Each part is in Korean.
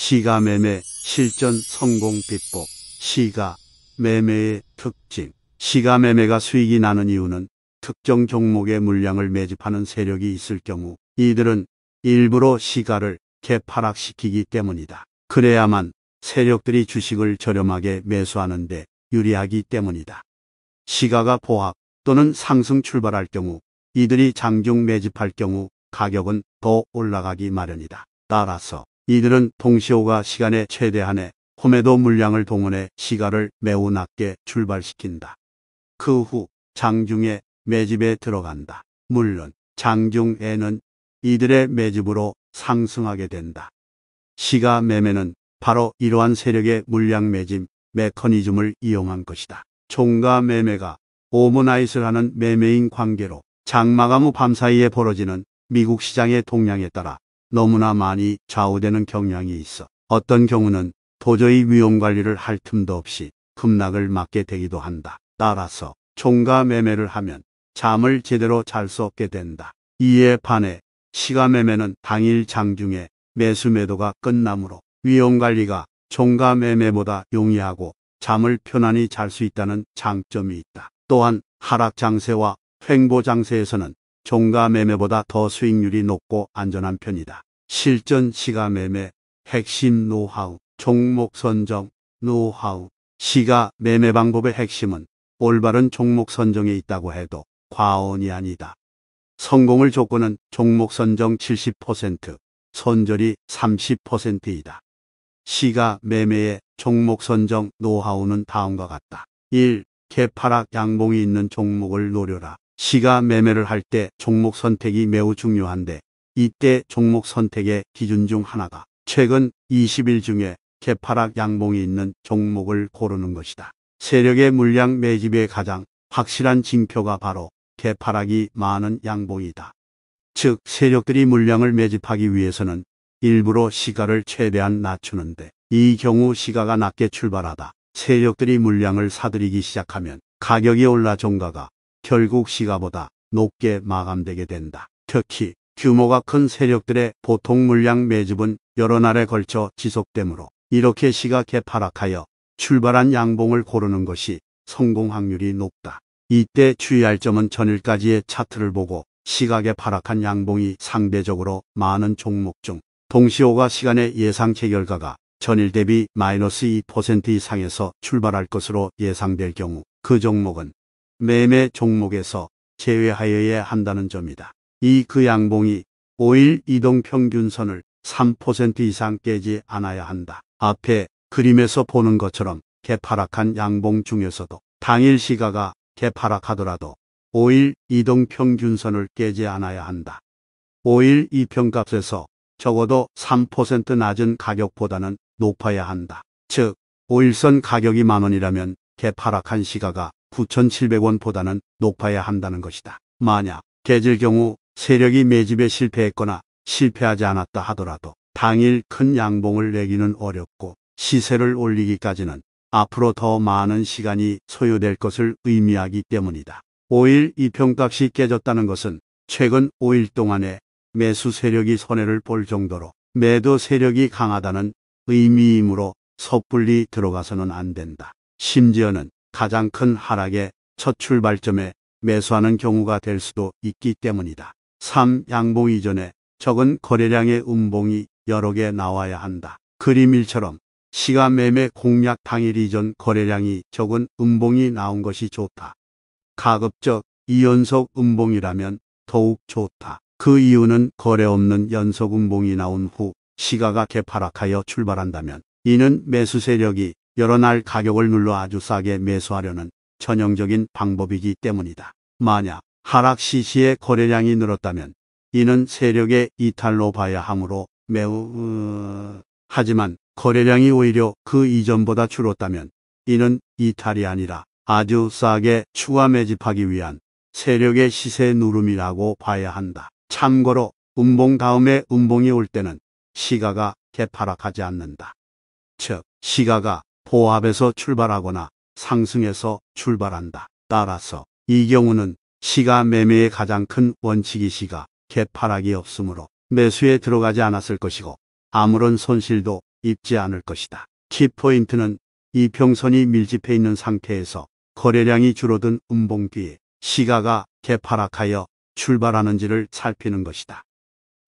시가 매매 실전 성공 비법. 시가 매매의 특징. 시가 매매가 수익이 나는 이유는 특정 종목의 물량을 매집하는 세력이 있을 경우 이들은 일부러 시가를 개파락시키기 때문이다. 그래야만 세력들이 주식을 저렴하게 매수하는 데 유리하기 때문이다. 시가가 보합 또는 상승 출발할 경우 이들이 장중 매집할 경우 가격은 더 올라가기 마련이다. 따라서 이들은 동시호가 시간의 최대한의 홈에도 물량을 동원해 시가를 매우 낮게 출발시킨다. 그 후 장중에 매집에 들어간다. 물론 장중에는 이들의 매집으로 상승하게 된다. 시가 매매는 바로 이러한 세력의 물량 매집 메커니즘을 이용한 것이다. 종가 매매가 오버나잇을 하는 매매인 관계로 장마감 후 밤사이에 벌어지는 미국 시장의 동향에 따라 너무나 많이 좌우되는 경향이 있어 어떤 경우는 도저히 위험 관리를 할 틈도 없이 급락을 맞게 되기도 한다. 따라서 종가 매매를 하면 잠을 제대로 잘 수 없게 된다. 이에 반해 시가 매매는 당일 장중에 매수 매도가 끝나므로 위험 관리가 종가 매매보다 용이하고 잠을 편안히 잘 수 있다는 장점이 있다. 또한 하락 장세와 횡보 장세에서는 종가 매매보다 더 수익률이 높고 안전한 편이다. 실전 시가 매매 핵심 노하우. 종목 선정 노하우. 시가 매매 방법의 핵심은 올바른 종목 선정에 있다고 해도 과언이 아니다. 성공을 조건은 종목 선정 70%, 손절이 30%이다. 시가 매매의 종목 선정 노하우는 다음과 같다. 1. 개파락 양봉이 있는 종목을 노려라. 시가 매매를 할 때 종목 선택이 매우 중요한데 이때 종목 선택의 기준 중 하나가 최근 20일 중에 개파락 양봉이 있는 종목을 고르는 것이다. 세력의 물량 매집의 가장 확실한 징표가 바로 개파락이 많은 양봉이다. 즉 세력들이 물량을 매집하기 위해서는 일부러 시가를 최대한 낮추는데 이 경우 시가가 낮게 출발하다 세력들이 물량을 사들이기 시작하면 가격이 올라 종가가 결국 시가보다 높게 마감되게 된다. 특히 규모가 큰 세력들의 보통 물량 매집은 여러 날에 걸쳐 지속되므로 이렇게 시가 개파락하여 출발한 양봉을 고르는 것이 성공 확률이 높다. 이때 주의할 점은 전일까지의 차트를 보고 시가 개파락한 양봉이 상대적으로 많은 종목 중 동시호가 시간의 예상 체결가가 전일 대비 마이너스 2% 이상에서 출발할 것으로 예상될 경우 그 종목은 매매 종목에서 제외하여야 한다는 점이다. 그 양봉이 5일 이동평균선을 3% 이상 깨지 않아야 한다. 앞에 그림에서 보는 것처럼 개파락한 양봉 중에서도 당일 시가가 개파락하더라도 5일 이동평균선을 깨지 않아야 한다. 5일 이평값에서 적어도 3% 낮은 가격보다는 높아야 한다. 즉 5일선 가격이 만원이라면 개파락한 시가가 9,700원보다는 높아야 한다는 것이다. 만약 깨질 경우 세력이 매집에 실패했거나 실패하지 않았다 하더라도 당일 큰 양봉을 내기는 어렵고 시세를 올리기까지는 앞으로 더 많은 시간이 소요될 것을 의미하기 때문이다. 5일 이평값이 깨졌다는 것은 최근 5일 동안에 매수 세력이 손해를 볼 정도로 매도 세력이 강하다는 의미이므로 섣불리 들어가서는 안 된다. 심지어는 가장 큰 하락의 첫 출발점에 매수하는 경우가 될 수도 있기 때문이다. 3. 양봉 이전에 적은 거래량의 음봉이 여러 개 나와야 한다. 그림 1처럼 시가 매매 공략 당일 이전 거래량이 적은 음봉이 나온 것이 좋다. 가급적 2연속 음봉이라면 더욱 좋다. 그 이유는 거래 없는 연속 음봉이 나온 후 시가가 개파락하여 출발한다면 이는 매수 세력이 여러 날 가격을 눌러 아주 싸게 매수하려는 전형적인 방법이기 때문이다. 만약 하락 시시에 거래량이 늘었다면 이는 세력의 이탈로 봐야 하므로 매우 하지만 거래량이 오히려 그 이전보다 줄었다면 이는 이탈이 아니라 아주 싸게 추가 매집하기 위한 세력의 시세 누름이라고 봐야 한다. 참고로 음봉 다음에 음봉이 올 때는 시가가 개파락하지 않는다. 즉 시가가 보합에서 출발하거나 상승에서 출발한다. 따라서 이 경우는 시가 매매의 가장 큰 원칙이 시가 개파락이 없으므로 매수에 들어가지 않았을 것이고 아무런 손실도 입지 않을 것이다. 키포인트는 이평선이 밀집해 있는 상태에서 거래량이 줄어든 음봉 뒤에 시가가 개파락하여 출발하는지를 살피는 것이다.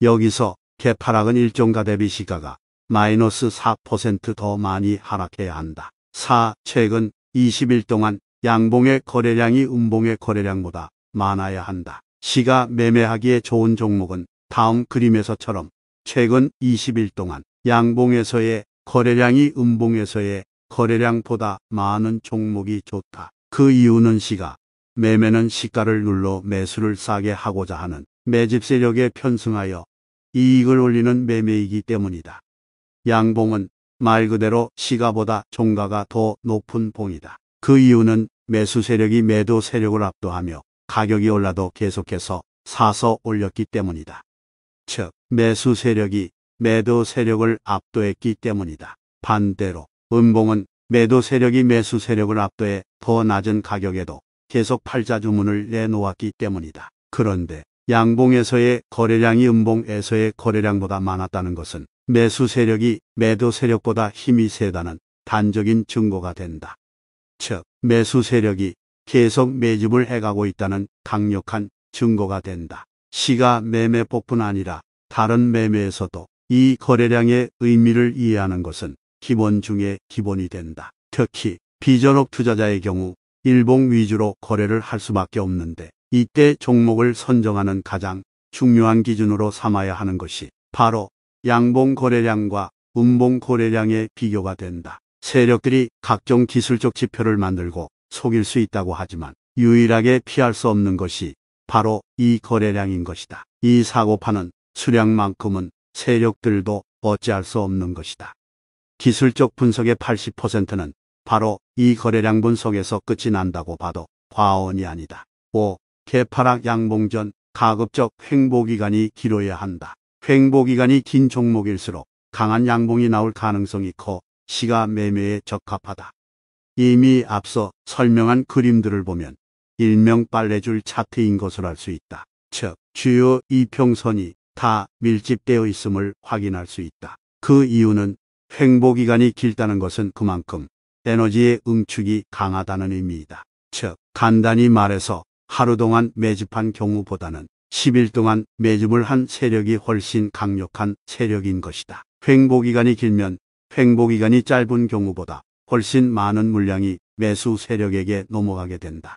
여기서 개파락은 일종가 대비 시가가 마이너스 4%더 많이 하락해야 한다. 4. 최근 20일 동안 양봉의 거래량이 음봉의 거래량보다 많아야 한다. 시가 매매하기에 좋은 종목은 다음 그림에서처럼 최근 20일 동안 양봉에서의 거래량이 음봉에서의 거래량보다 많은 종목이 좋다. 그 이유는 시가 매매는 시가를 눌러 매수를 싸게 하고자 하는 매집 세력에 편승하여 이익을 올리는 매매이기 때문이다. 양봉은 말 그대로 시가보다 종가가 더 높은 봉이다. 그 이유는 매수 세력이 매도 세력을 압도하며 가격이 올라도 계속해서 사서 올렸기 때문이다. 즉, 매수 세력이 매도 세력을 압도했기 때문이다. 반대로 음봉은 매도 세력이 매수 세력을 압도해 더 낮은 가격에도 계속 팔자 주문을 내놓았기 때문이다. 그런데 양봉에서의 거래량이 음봉에서의 거래량보다 많았다는 것은 매수 세력이 매도 세력보다 힘이 세다는 단적인 증거가 된다. 즉, 매수 세력이 계속 매집을 해가고 있다는 강력한 증거가 된다. 시가 매매법뿐 아니라 다른 매매에서도 이 거래량의 의미를 이해하는 것은 기본 중에 기본이 된다. 특히 비전업 투자자의 경우 일봉 위주로 거래를 할 수밖에 없는데 이때 종목을 선정하는 가장 중요한 기준으로 삼아야 하는 것이 바로 양봉 거래량과 음봉 거래량의 비교가 된다. 세력들이 각종 기술적 지표를 만들고 속일 수 있다고 하지만 유일하게 피할 수 없는 것이 바로 이 거래량인 것이다. 이 사고파는 수량만큼은 세력들도 어찌할 수 없는 것이다. 기술적 분석의 80%는 바로 이 거래량 분석에서 끝이 난다고 봐도 과언이 아니다. 5. 개파락 양봉전 가급적 횡보기간이 길어야 한다. 횡보기간이 긴 종목일수록 강한 양봉이 나올 가능성이 커 시가 매매에 적합하다. 이미 앞서 설명한 그림들을 보면 일명 빨래줄 차트인 것을 알 수 있다. 즉, 주요 이평선이 다 밀집되어 있음을 확인할 수 있다. 그 이유는 횡보기간이 길다는 것은 그만큼 에너지의 응축이 강하다는 의미이다. 즉, 간단히 말해서 하루 동안 매집한 경우보다는 10일 동안 매집을 한 세력이 훨씬 강력한 세력인 것이다. 횡보기간이 길면 횡보기간이 짧은 경우보다 훨씬 많은 물량이 매수 세력에게 넘어가게 된다.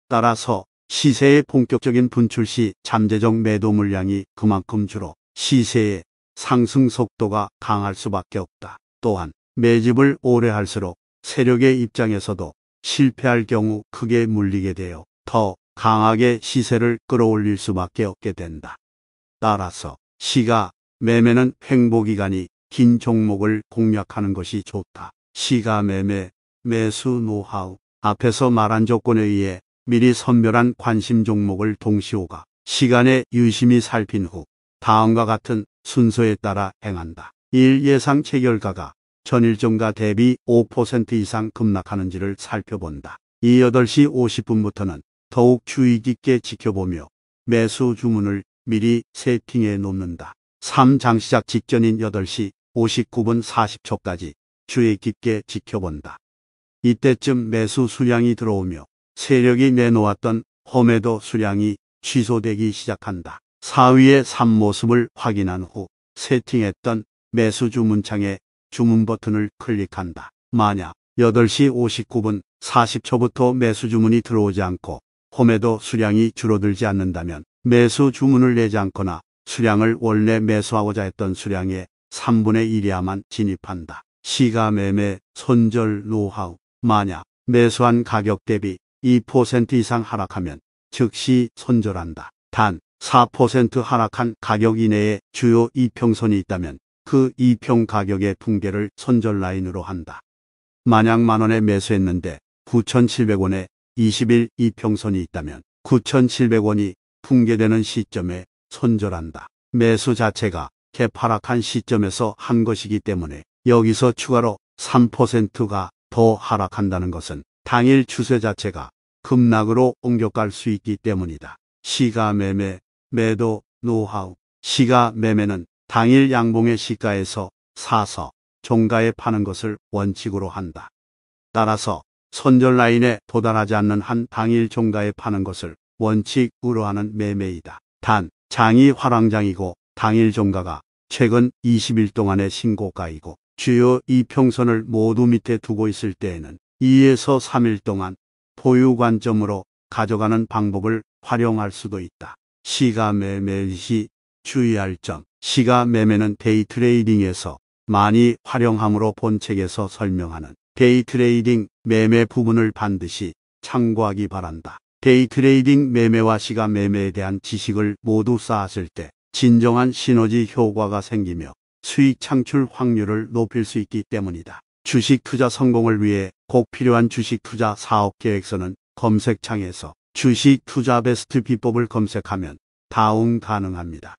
따라서 시세의 본격적인 분출 시 잠재적 매도 물량이 그만큼 줄어 시세의 상승 속도가 강할 수밖에 없다. 또한 매집을 오래 할수록 세력의 입장에서도 실패할 경우 크게 물리게 되어 더 강하게 시세를 끌어올릴 수밖에 없게 된다. 따라서 시가 매매는 횡보기간이 긴 종목을 공략하는 것이 좋다. 시가 매매, 매수 노하우. 앞에서 말한 조건에 의해 미리 선별한 관심 종목을 동시호가 시간에 유심히 살핀 후 다음과 같은 순서에 따라 행한다. 1. 예상 체결가가 전일종가 대비 5% 이상 급락하는지를 살펴본다. 2. 8시 50분부터는 더욱 주의 깊게 지켜보며 매수 주문을 미리 세팅해 놓는다. 3. 장시작 직전인 8시 59분 40초까지 주의 깊게 지켜본다. 이때쯤 매수 수량이 들어오며 세력이 내놓았던 홈매도 수량이 취소되기 시작한다. 4위의 3모습을 확인한 후 세팅했던 매수 주문창에 주문 버튼을 클릭한다. 만약 8시 59분 40초부터 매수 주문이 들어오지 않고 홈매도 수량이 줄어들지 않는다면 매수 주문을 내지 않거나 수량을 원래 매수하고자 했던 수량의 3분의 1이야만 진입한다. 시가 매매 손절 노하우. 만약 매수한 가격 대비 2% 이상 하락하면 즉시 손절한다. 단 4% 하락한 가격 이내에 주요 이평선이 있다면 그 이평 가격의 붕괴를 손절 라인으로 한다. 만약 만원에 매수했는데 9,700원에 20일 이평선이 있다면 9,700원이 붕괴되는 시점에 손절한다. 매수 자체가 개파락한 시점에서 한 것이기 때문에 여기서 추가로 3%가 더 하락한다는 것은 당일 추세 자체가 급락으로 옮겨갈 수 있기 때문이다. 시가 매매, 매도 노하우. 시가 매매는 당일 양봉의 시가에서 사서 종가에 파는 것을 원칙으로 한다. 따라서 손절 라인에 도달하지 않는 한 당일 종가에 파는 것을 원칙으로 하는 매매이다. 단, 장이 화랑장이고 당일 종가가 최근 20일 동안의 신고가이고 주요 이평선을 모두 밑에 두고 있을 때에는 2에서 3일 동안 보유 관점으로 가져가는 방법을 활용할 수도 있다. 시가 매매 시 주의할 점. 시가 매매는 데이 트레이딩에서 많이 활용함으로 본 책에서 설명하는 데이 트레이딩 매매 부분을 반드시 참고하기 바란다. 데이 트레이딩 매매와 시가 매매에 대한 지식을 모두 쌓았을 때 진정한 시너지 효과가 생기며 수익 창출 확률을 높일 수 있기 때문이다. 주식 투자 성공을 위해 꼭 필요한 주식 투자 사업 계획서는 검색창에서 주식 투자 베스트 비법을 검색하면 다운 가능합니다.